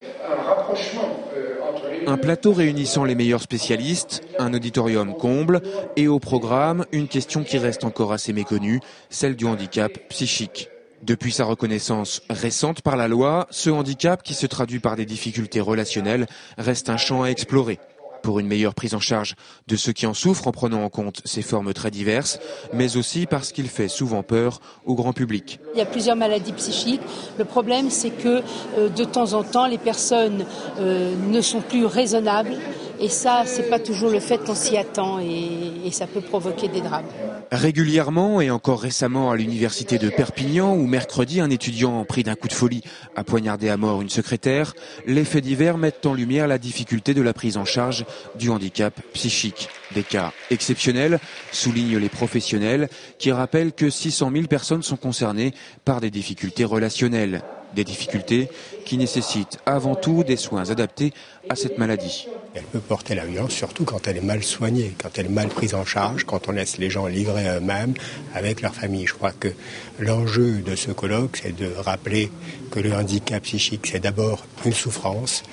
Un rapprochement entre les... Un plateau réunissant les meilleurs spécialistes, un auditorium comble et au programme, une question qui reste encore assez méconnue, celle du handicap psychique. Depuis sa reconnaissance récente par la loi, ce handicap qui se traduit par des difficultés relationnelles reste un champ à explorer. Pour une meilleure prise en charge de ceux qui en souffrent en prenant en compte ces formes très diverses, mais aussi parce qu'il fait souvent peur au grand public. Il y a plusieurs maladies psychiques. Le problème, c'est que de temps en temps, les personnes ne sont plus raisonnables. Et ça, c'est pas toujours le fait qu'on s'y attend et ça peut provoquer des drames. Régulièrement et encore récemment à l'université de Perpignan où mercredi un étudiant pris d'un coup de folie a poignardé à mort une secrétaire, les faits divers mettent en lumière la difficulté de la prise en charge du handicap psychique. Des cas exceptionnels, soulignent les professionnels, qui rappellent que 600 000 personnes sont concernées par des difficultés relationnelles. Des difficultés qui nécessitent avant tout des soins adaptés à cette maladie. Elle peut porter la violence surtout quand elle est mal soignée, quand elle est mal prise en charge, quand on laisse les gens livrés à eux-mêmes avec leur famille. Je crois que l'enjeu de ce colloque, c'est de rappeler que le handicap psychique, c'est d'abord une souffrance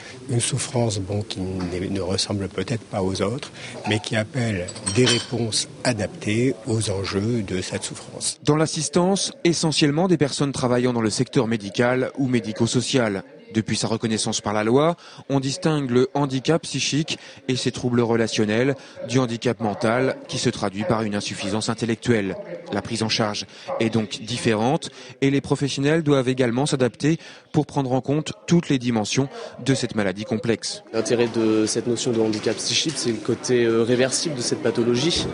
qui ne ressemble peut-être pas aux autres, mais qui appelle des réponses adaptées aux enjeux de cette souffrance. Dans l'assistance, essentiellement des personnes travaillant dans le secteur médical ou médico-social. Depuis sa reconnaissance par la loi, on distingue le handicap psychique et ses troubles relationnels du handicap mental qui se traduit par une insuffisance intellectuelle. La prise en charge est donc différente et les professionnels doivent également s'adapter pour prendre en compte toutes les dimensions de cette maladie complexe. L'intérêt de cette notion de handicap psychique, c'est le côté réversible de cette pathologie.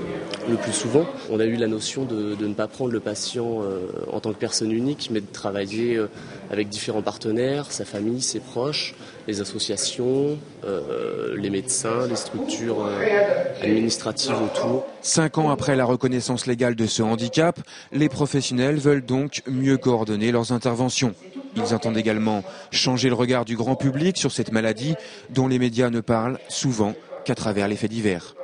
Le plus souvent, on a eu la notion de ne pas prendre le patient en tant que personne unique, mais de travailler avec différents partenaires, sa famille, ses proches, les associations, les médecins, les structures administratives autour. 5 ans après la reconnaissance légale de ce handicap, les professionnels veulent donc mieux coordonner leurs interventions. Ils entendent également changer le regard du grand public sur cette maladie dont les médias ne parlent souvent qu'à travers les faits divers.